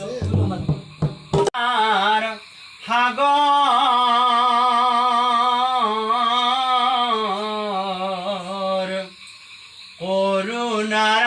আর হাগর করুণার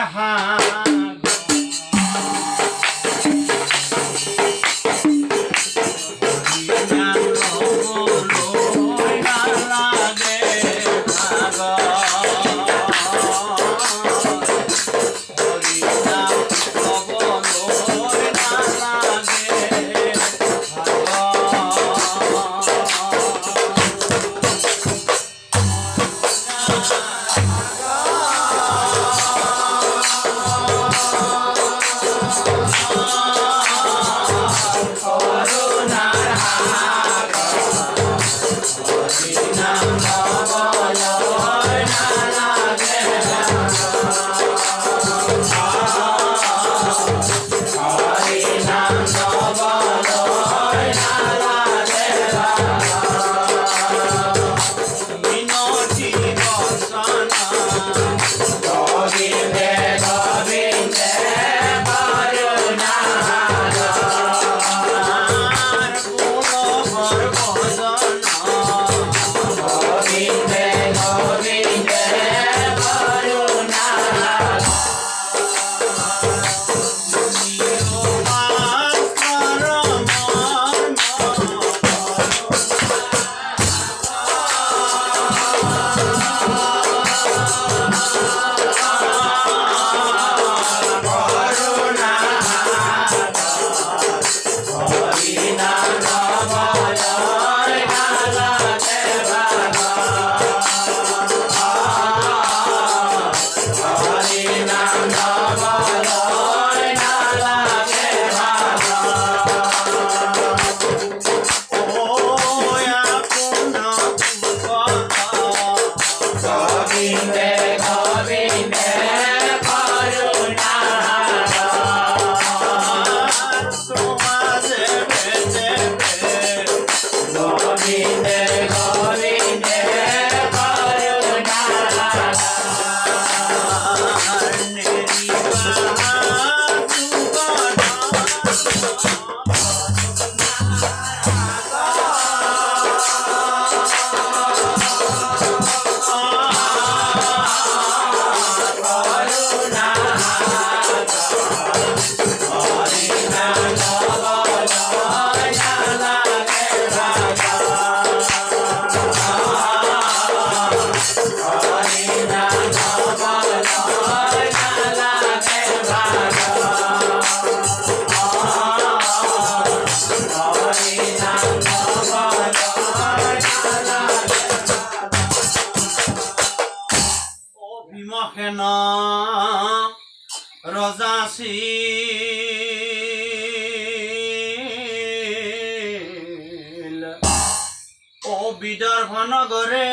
বিমখেন রজাছিল ও বিদর্ভ নগরে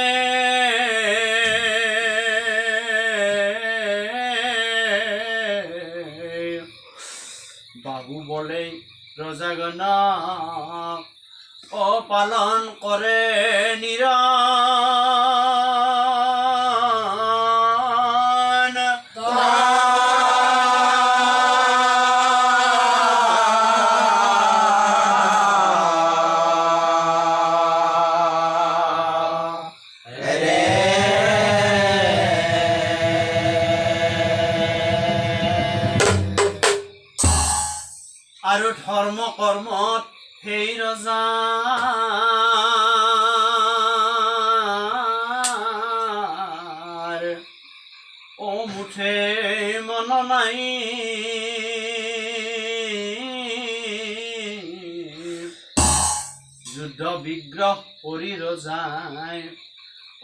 বাবু বলে রজাগণ ও পালন করে নিরা আৰু ধৰ্ম কৰ্মত সেই ৰজাৰ ও মুঠে মন নাই যুদ্ধ বিগ্ৰহ কৰি ৰজাই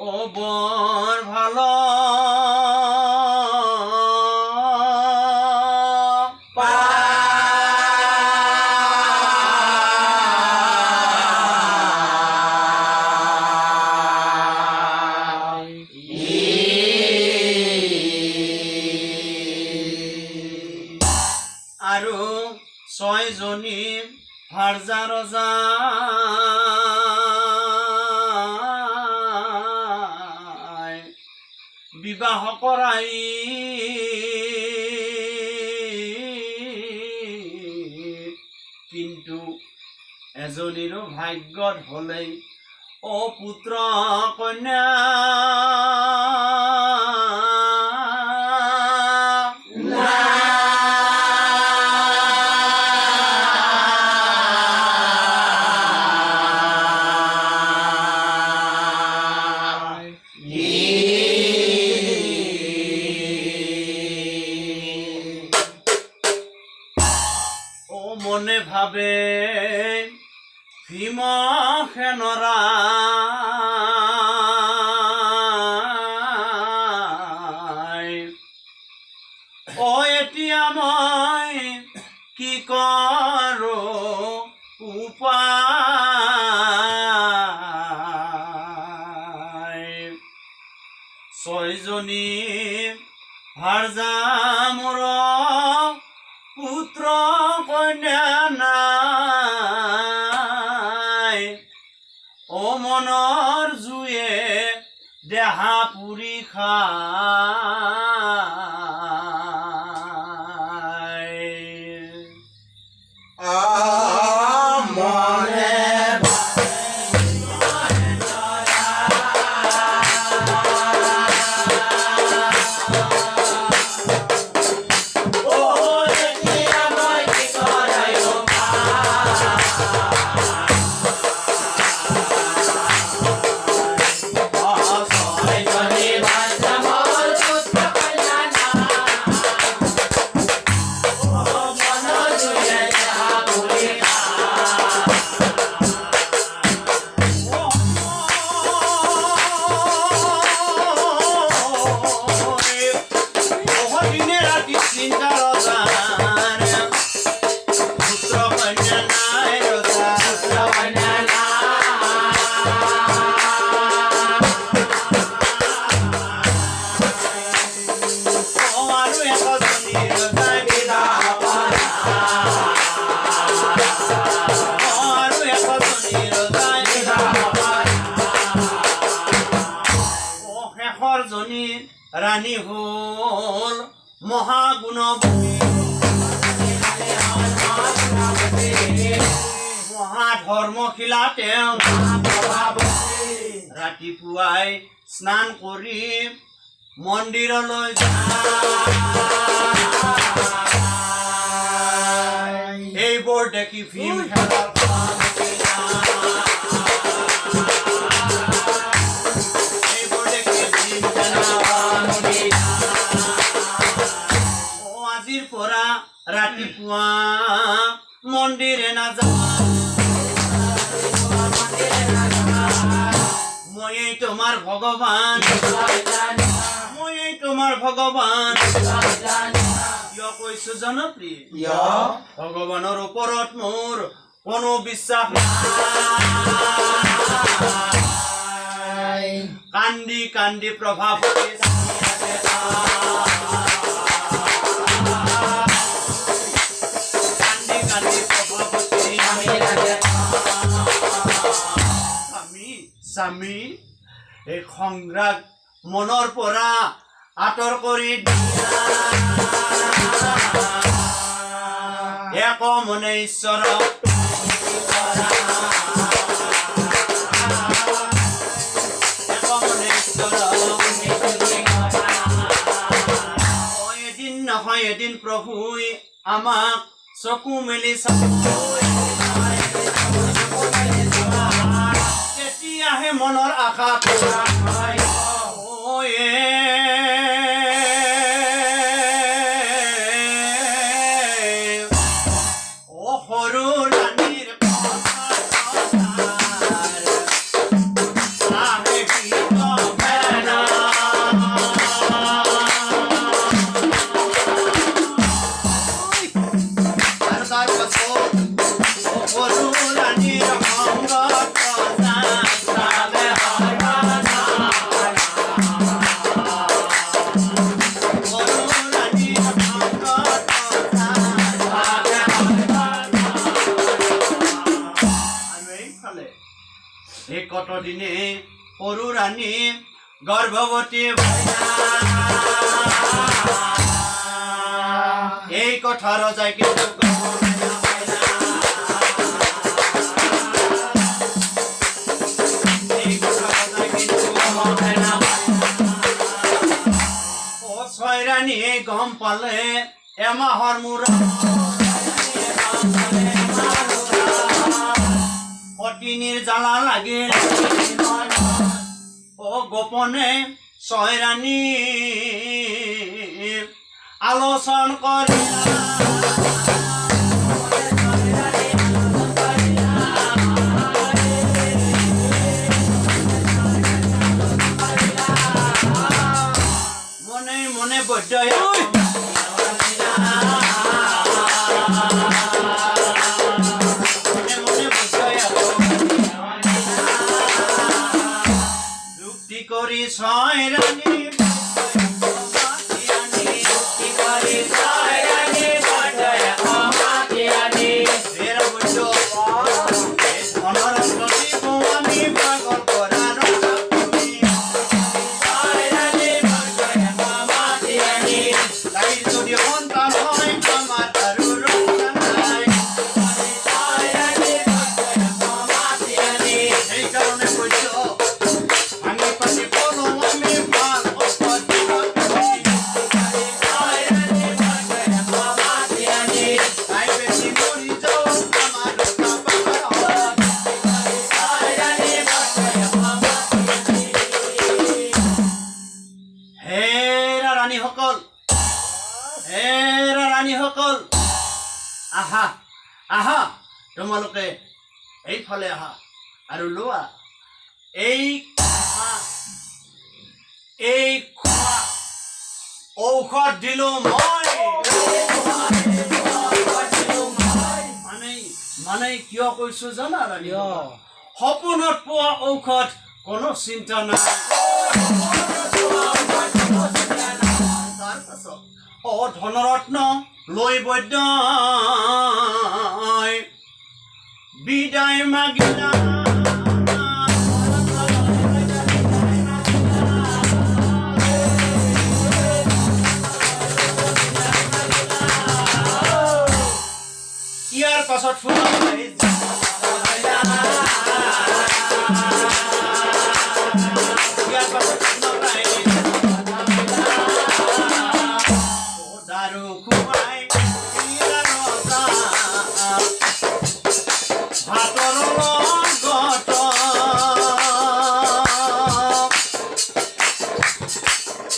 ও বৰ ভাল আৰু 6 জনী ভাৰ্জা ৰজাই বিবাহ কৰাই কিন্তু এজনীৰো ভাগ্যত হলেই অ পুত্ৰ কন্যা মনে ভাবে ভীম সেনৰা ও এতিয়া মই কি কৰো উপায় ছয়জনী ভাৰ্যা মোৰ পুত্ৰ কন্যা নাই ও মনৰ জুয়ে দেহা পুৰি ৰাণী হল মহাগুণৱতী মহাধৰ্মশীলা তেওঁ ৰাতিপুৱাই স্নান কৰি মন্দিৰলৈ যায় এইবোৰ দেখি ভীম ৰাতিপুৱা মন্দিৰে নাযায় ময়েই তোমাৰ ভগৱান কিয় কৈছো জনপ্ৰিয় ভগৱানৰ ওপৰত মোৰ কোনো বিশ্বাস নাই কান্দি কান্দি প্ৰভাৱ স্বামী এই সংগ্ৰাম মনৰ পৰা আঁতৰ কৰি এক মনে ঈশ্বৰক এদিন নহয় এদিন প্ৰভুই আমাক চকু মেলি তেতিয়াহে মনৰ আশা সৰু ৰাণীৰ কতদিনে সৰু ৰাণী গৰ্ভৱতী এই কথা ৰজাই কিন্তু গম পালে এমাহৰ মূৰত অতিনিৰ জ্বালা লাগিল ও গোপনে ছয়ৰাণী আলোচন কৰিলা মনে বৈদ্যই যুক্তি কৰি ছয়ৰাণী ৰাণীসকল আহা আহা তোমালোকে এইফালে আহা আৰু লোৱা এই ঔষধ দিলো মই মানে কিয় কৈছো জানা ৰাণী সপোনত পোৱা ঔষধ কোনো চিন্তা নাই ও ধনৰত্ন লৈ বৈদ্য বিদায় মাগিলা ইয়াৰ পাছত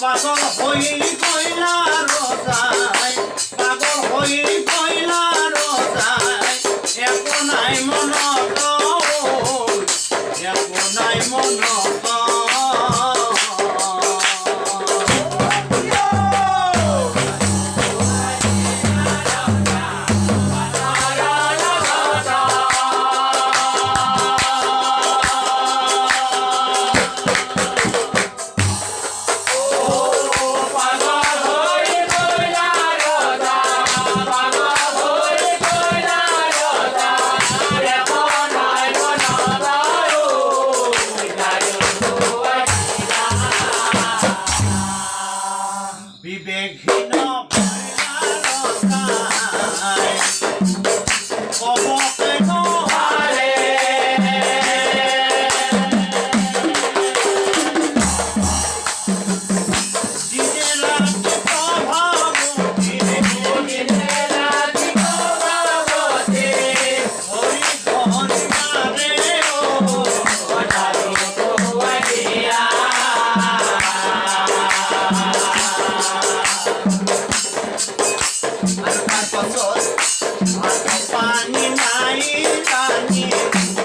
পাগল হৈ গইলা ৰজাই পাগল হৈ গইলা ৰজাই একো নাই মনত একো নাই মনত বিবেকহীন কবকে নোৱাৰে দিনে ৰাতি প্ৰভাৱতী হৰি পানী নাই পানী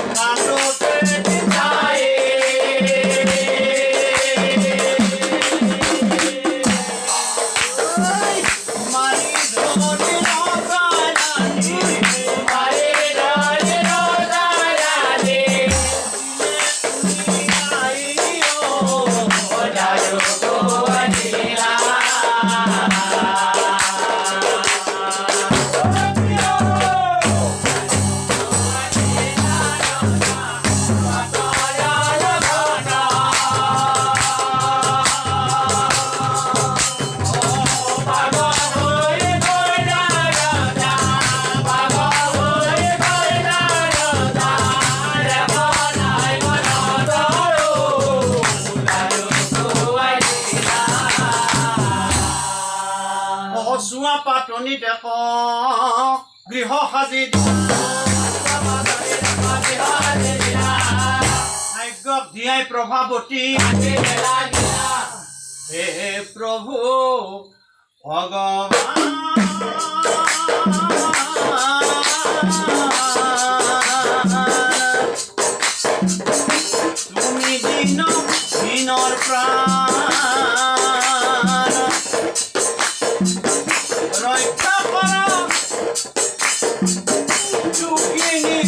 কান্দতে যায় মাৰি ধৰি ৰজাৰাণী মাৰি ধৰি ৰজাৰাণী টেক গৃহ সাজি ভাগ্যক দিয়াই প্ৰভাৱতী হে প্ৰভু ভগৱান তুমি দিনৰ প্ৰাণ ৰক্ষা কৰা দুখিনী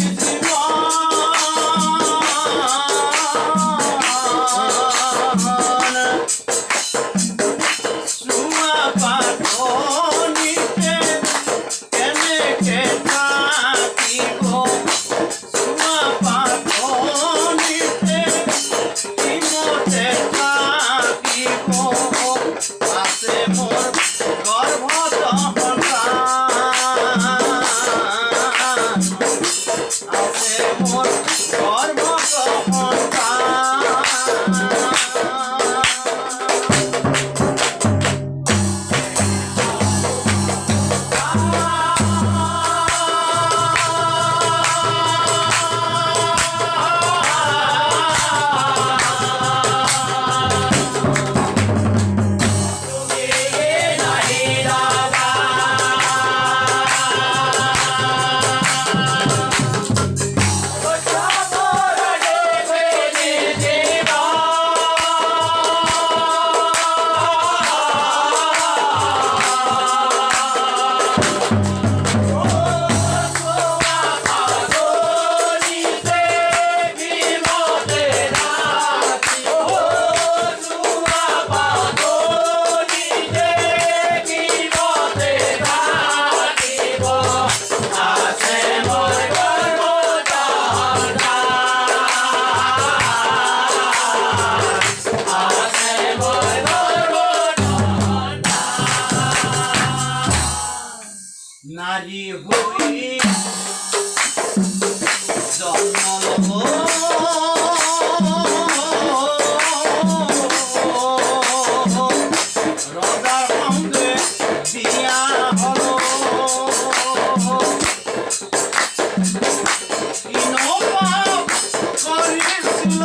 নারী হই জন্ম রজার সঙ্গে বিয়া হলো করেছিল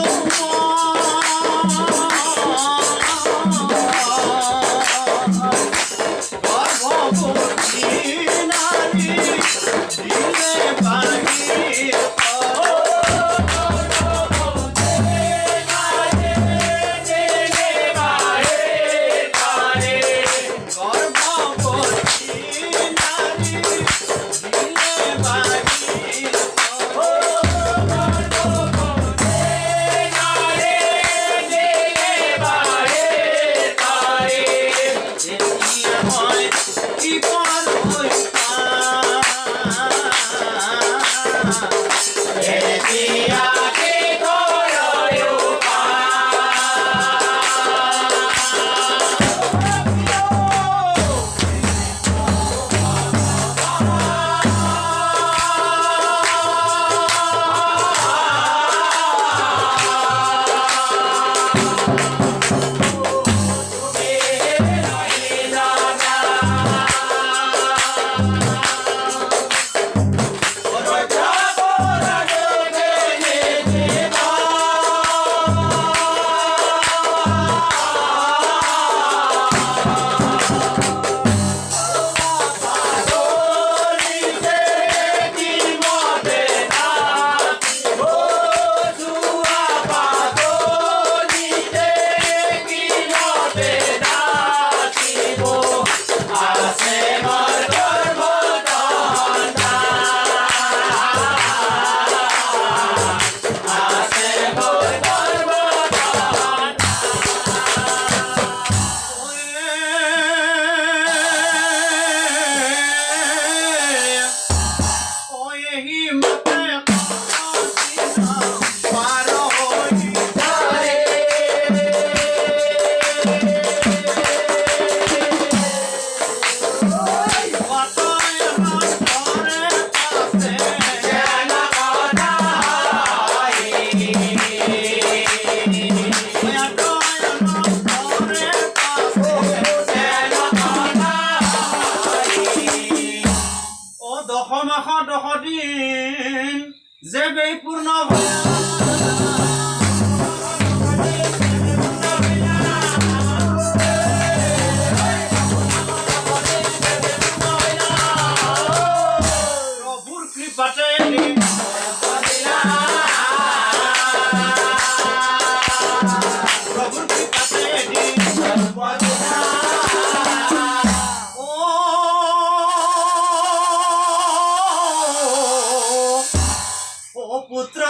দশ দিন যেবেই পূর্ণ প্রভুর কৃপাতে প্রভুর কৃপাতে পুত্র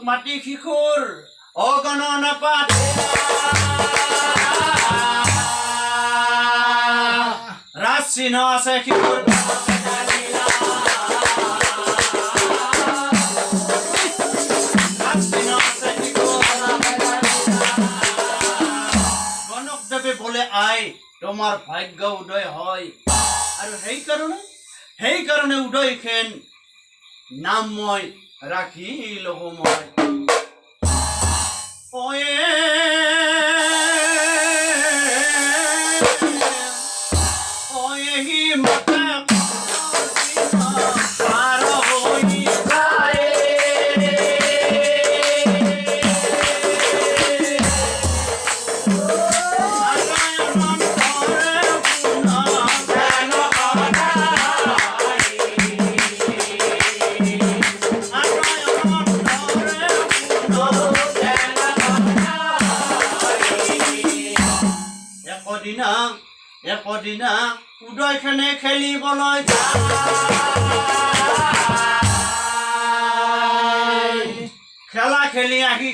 মাটি শিখুৰ অগণন পাত ৰাচিন আছে শিখুৰ গণকদেৱে বোলে আই তোমাৰ ভাগ্য উদয় হয় আৰু সেইকাৰণে উদয় খেন নাম মই ৰাখি লব মই একদিনা উদয়খনে খেলিবলৈ খেলা খেলি আহি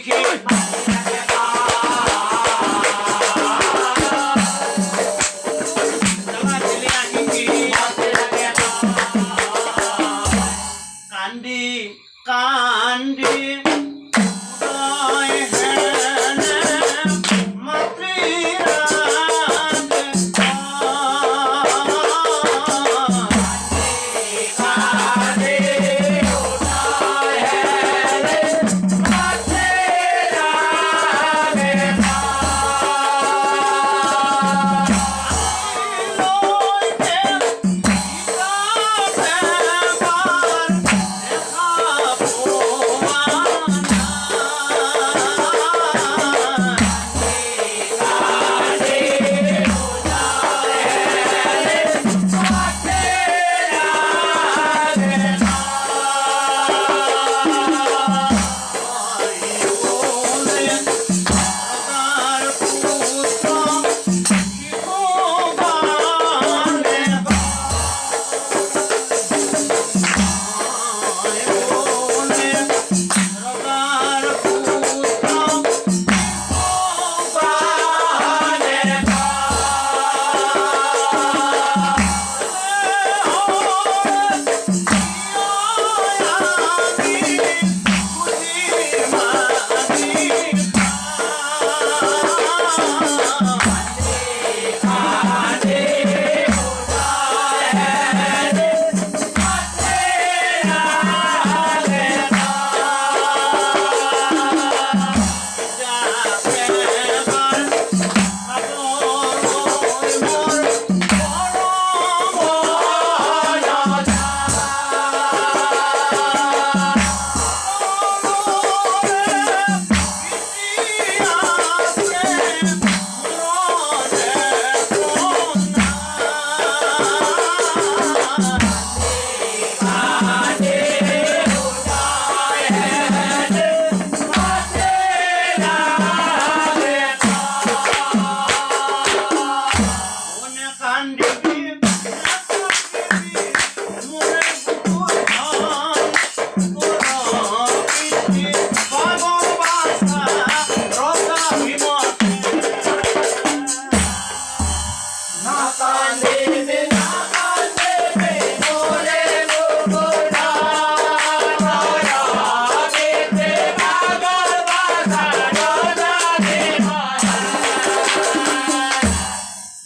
কান্দি কান্দি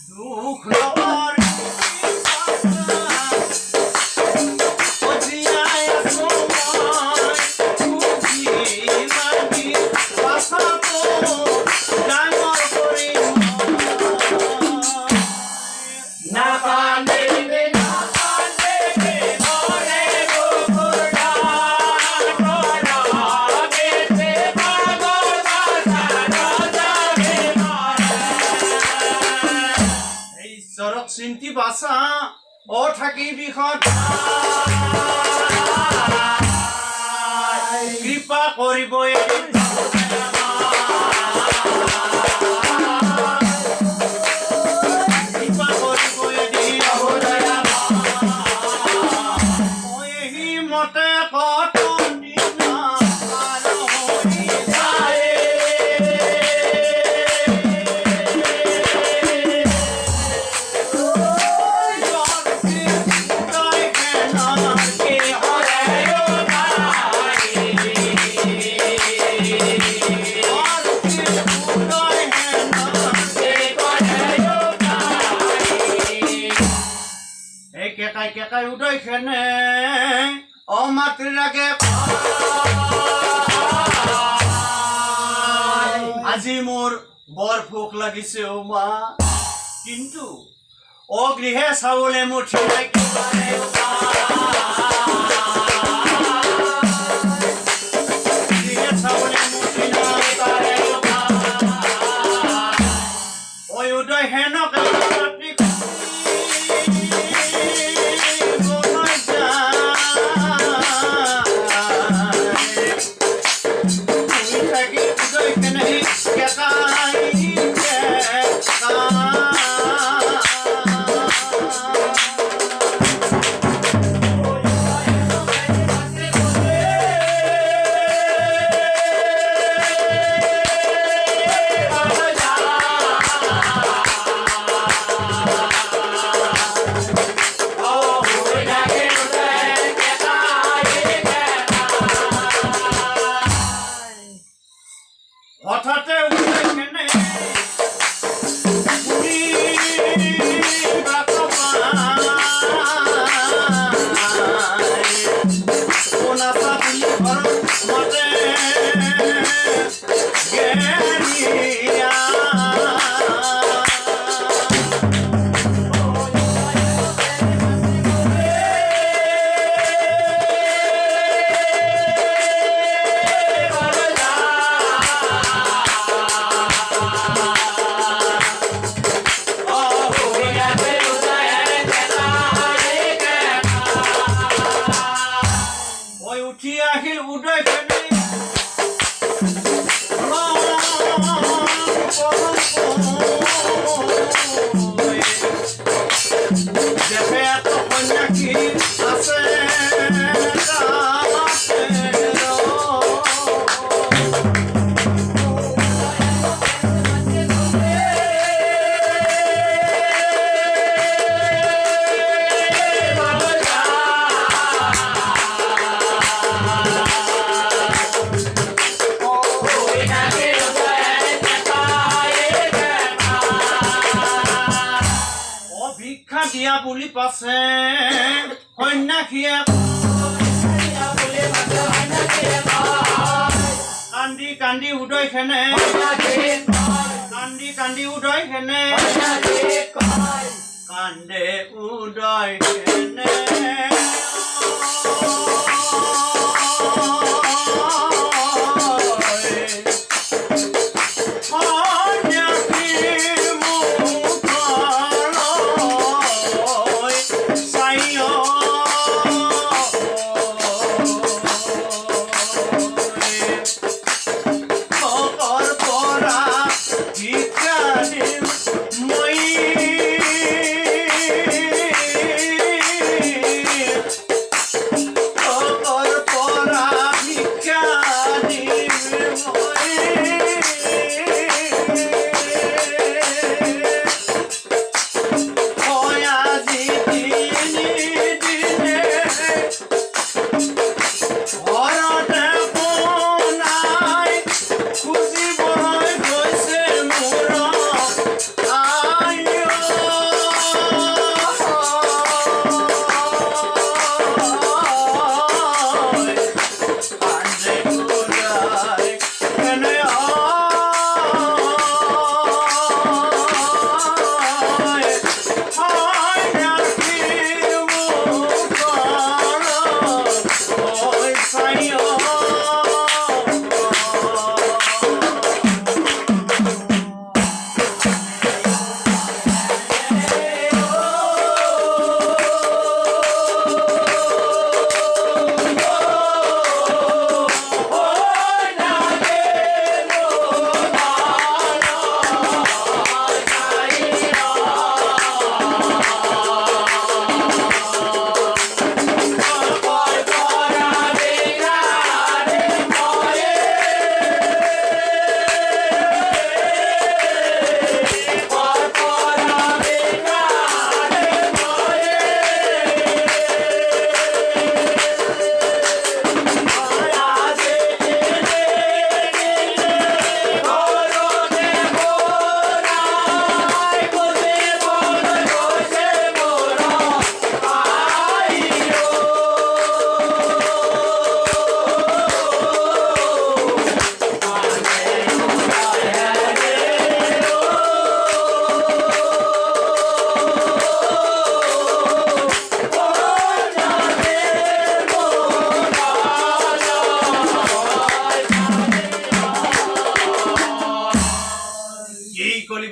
দুখ লওয়ার অজিয়ায় সময় খুঁজি লাগি বাসাতো ডাঙর করে না কান্দিবে না কান্দিবে মরে বুকুরা তোরা গেছে পাগল বাসা রাজাবে এই চরক চিন্তি বাসা ও থাকি বিষত কৃপা কৰিব এদিন কৃপা কৰিব এদিন মই এহি মতে কতন দিনা পাৰ হৈ যায় কেকাই কেকাই উদয় খেনে অমাতৃ লাগে আজি মোৰ বৰ ভোক লাগিছে অ মা কিন্তু অগৃহে চাউলে মুঠি ৰাখিবানে গৃহে চাউলে মুঠি নাপাৰে ঐ উদয় হেনক ৰাতি হঠাতে উঠে কেনে পুরি কোনাটা বুলি ঘৰ মতে গেৰিয়া উঠি আহিল উদয় খেনে দেখে এত সন্ন্যাসী আছে ভিক্ষা দিয়া বুলি পাছে সন্ন্যাসীয়ে কান্দি কান্দি উদয় খেনে কান্দি কান্দি উদয় খেনে কান্দে উদয় খেনে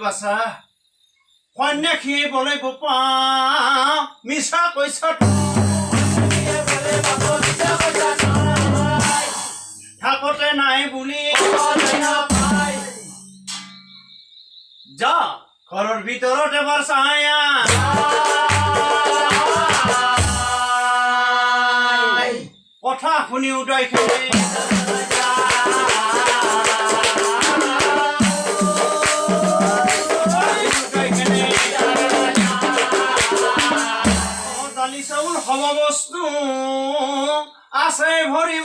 বাছা সন্যাসী বলে বোপা মিছা কৈছ থাকতে নাই বুলি যা ঘৰৰ ভিতৰত এবাৰ চায়া কথা শুনি উদয় খেলে দালি চাউল সব বস্তু আছে ভৰি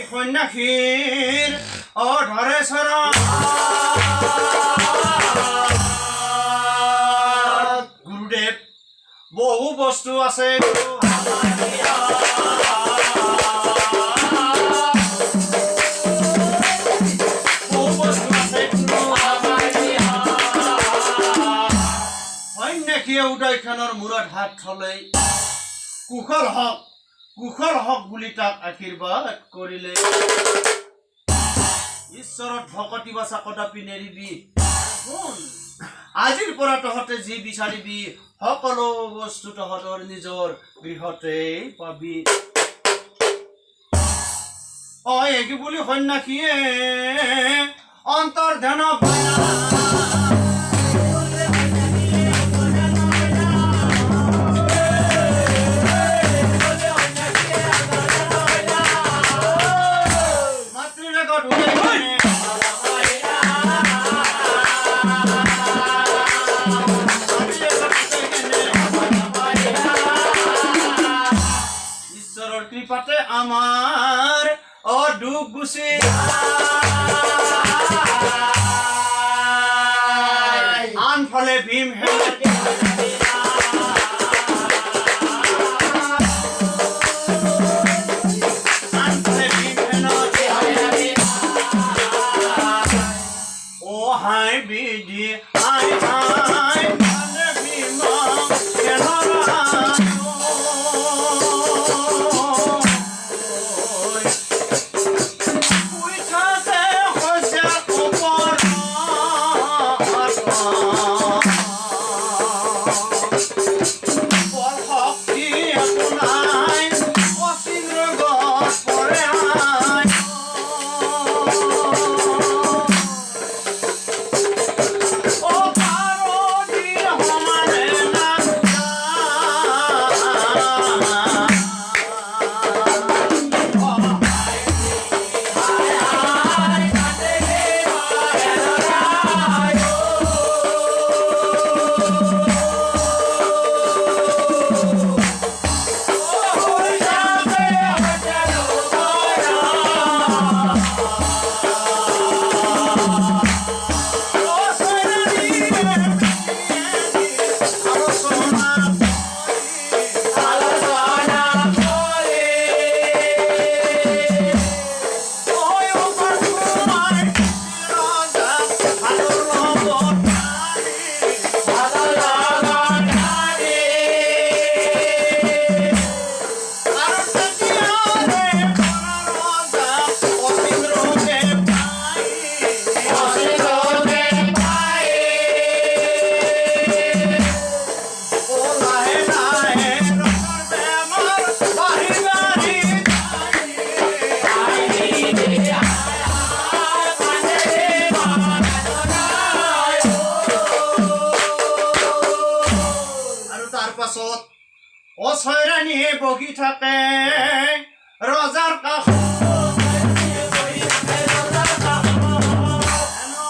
সন্যাসীৰ অধৰে চৰণ গুৰুদেৱ বহু বস্তু আছে সন্যাসীয়ে উদয়খানৰ মূৰত হাত থলে কুশল হওক বুলি তাক আশীৰ্বাদ কৰিলে ঈশ্বৰৰ ভকতি বাচা কদাপি নেৰিবি আজিৰ পৰা তহঁতে যি বিচাৰিবি সকলো বস্তু তহঁতৰ নিজৰ গৃহতে পাবি এই বুলি সন্যাসীয়ে অন্তৰ্ধান কৃপাতে আমাৰ দুখ গুচি আনফালে ভীম হাই বিধি হাই অছয়ৰাণীয়ে বহি থাকে ৰজাৰ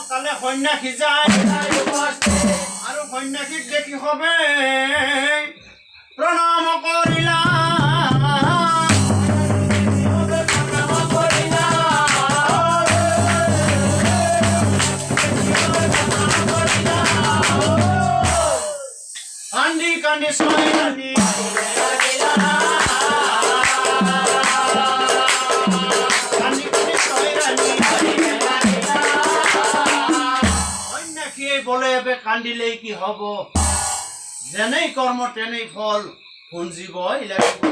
কালে সন্যাসী যায় আৰু সন্যাসীক দেখি হবে প্ৰণাম কৰিলা কান্দি কান্দি ছয়ৰাণী কান্দিলেই কি হব যেনেই কৰ্ম তেনেই ফল পুঞ্জিবই লাগিব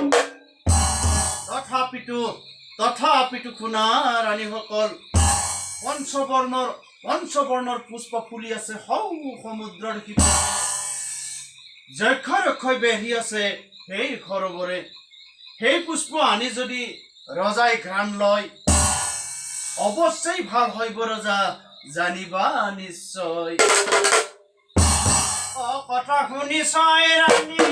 তথাপিতো শুনা ৰাণীসকল পঞ্চবৰ্ণৰ পুষ্প ফুলি আছে সৌ সমুদ্ৰৰ সিপাৰে যক্ষৰক্ষয় বেহি আছে সেই সৰোবৰে সেই পুষ্প আনি যদি ৰজাই ঘ্ৰাণ লয় অৱশ্যেই ভাল হইব ৰজা জানিবা নিশ্চয় অ কথা শুনিছই ৰাণী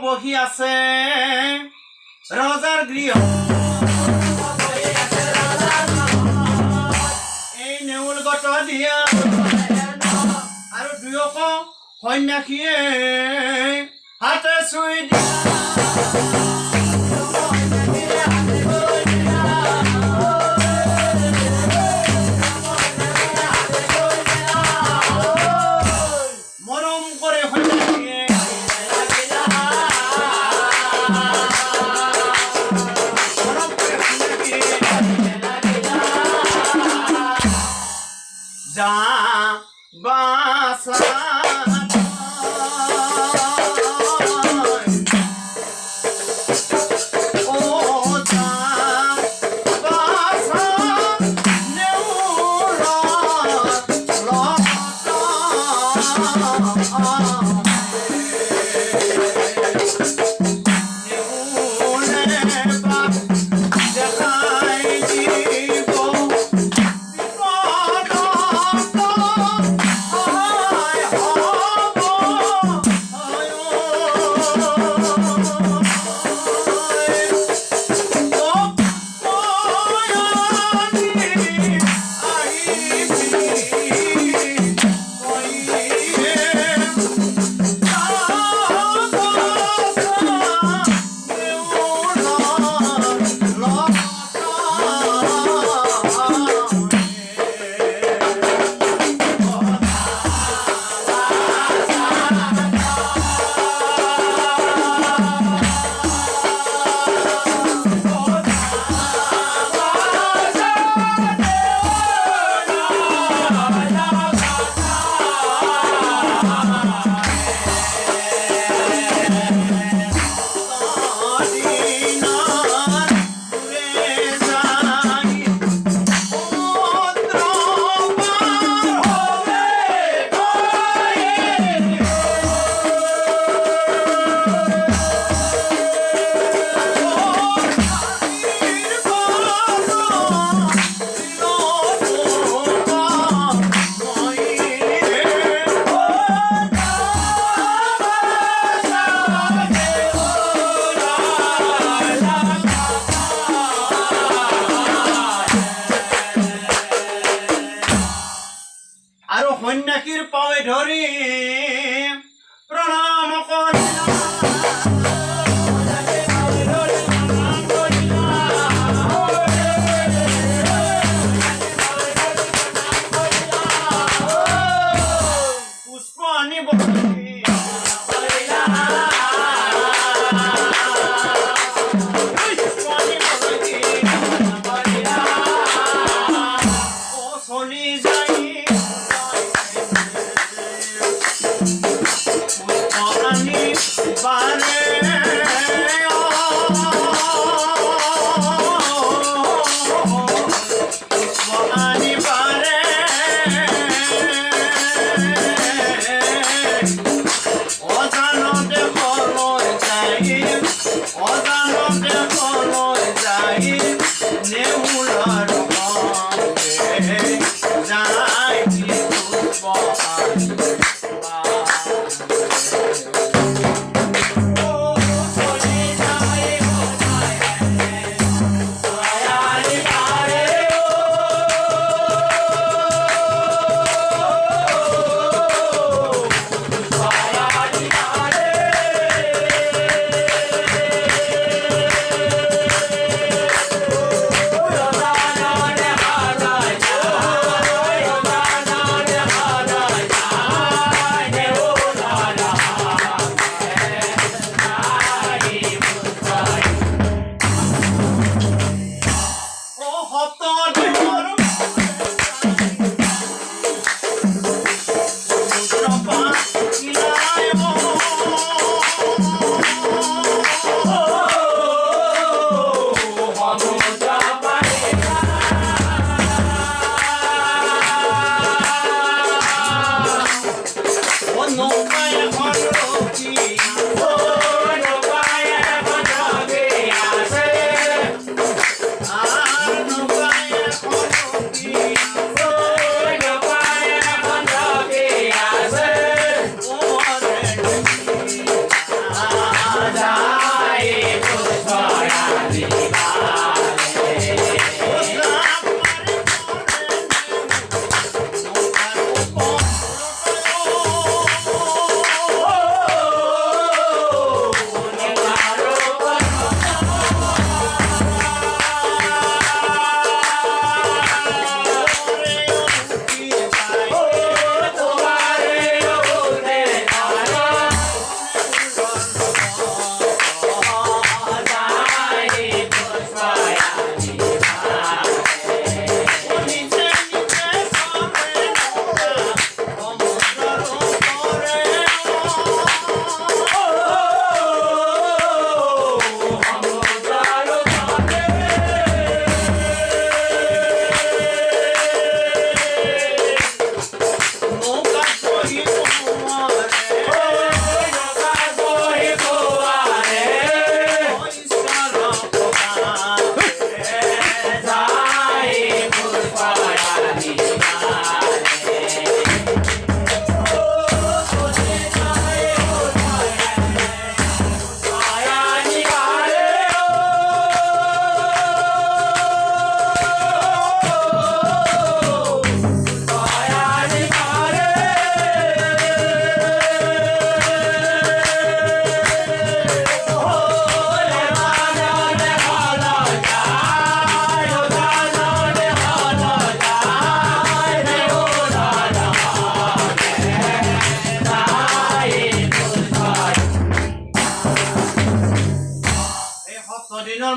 বহি আছে ৰজাৰ গৃহ এই নেউল গত দিয়া আৰু দুয়ক সন্যাসীয়ে হাতে চুই দিয়া ধৰি প্ৰণাম কৰিলা পুষ্প আনিব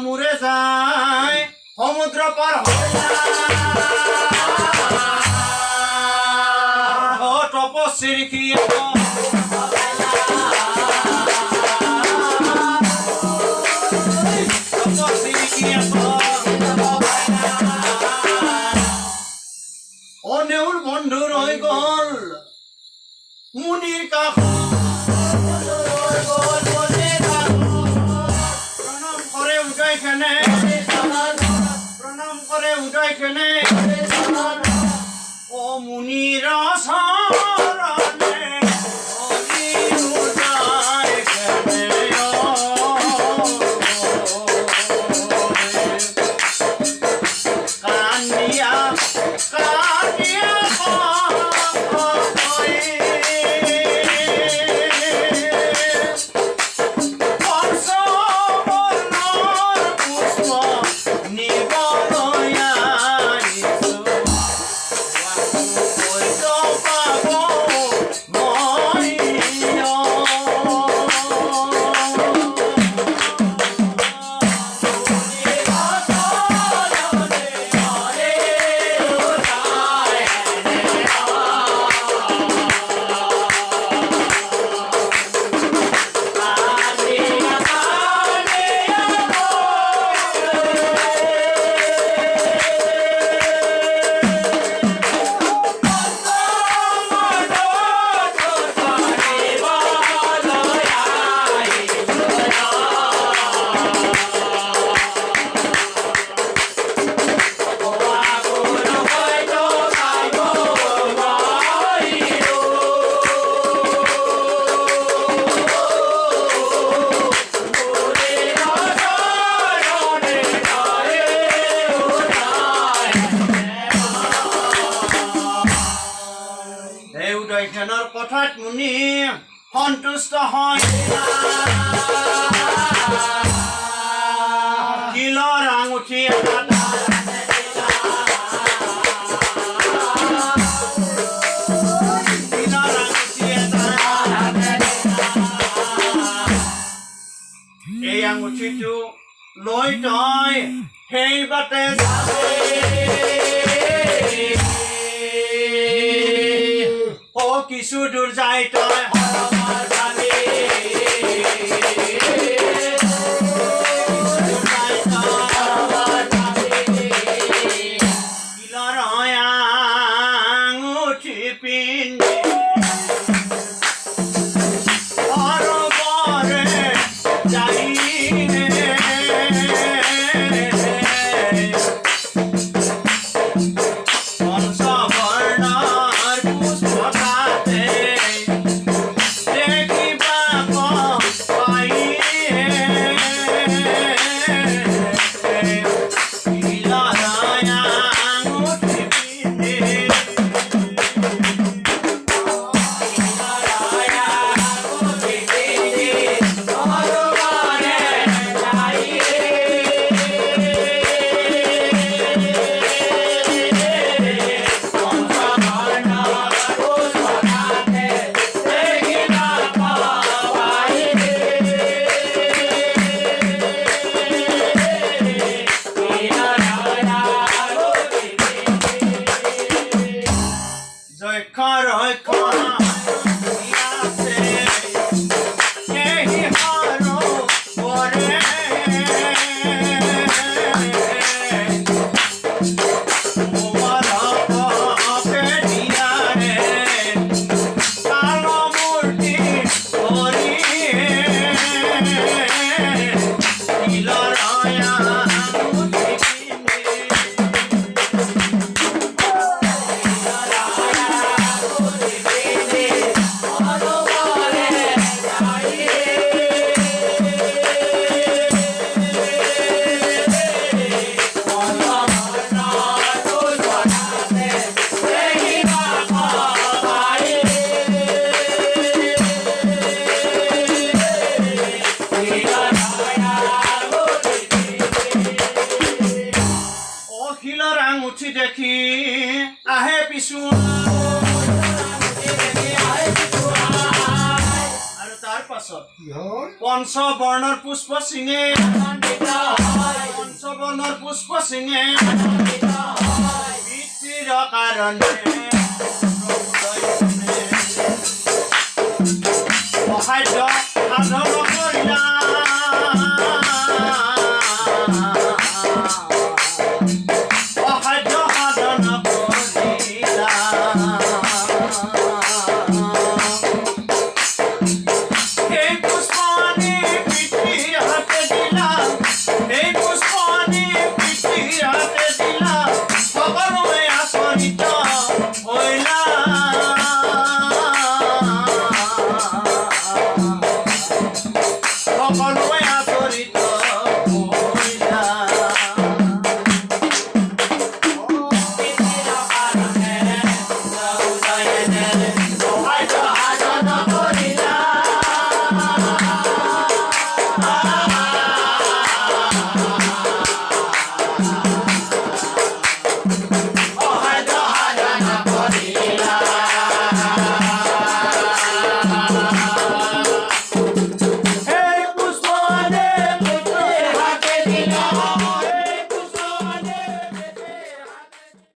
মূৰে যায় সমুদ্ৰ পাৰ তপস্বীৰ কি অনেউল বন্ধু ৰৈ গল মুনিৰ কাষ প্ৰণাম কৰে উদয় খেনে ও মুনিৰ চৰণে উদয় খেনে কান্দিয়া কান্দিয়া কথাত মুনি সন্তুষ্ট হয় শিলৰ আঙুঠি এই আঙুঠিটো লৈ তই সেই বাটে ও কিছু দূৰ যাই তই দেখি আহে পিছু আৰু তাৰ পাছত পঞ্চবৰ্ণৰ পুষ্প সিঙে পঞ্চবৰ্ণৰ পুষ্প সিঙে পিতৃৰ কাৰণে অসাধ্য সাধন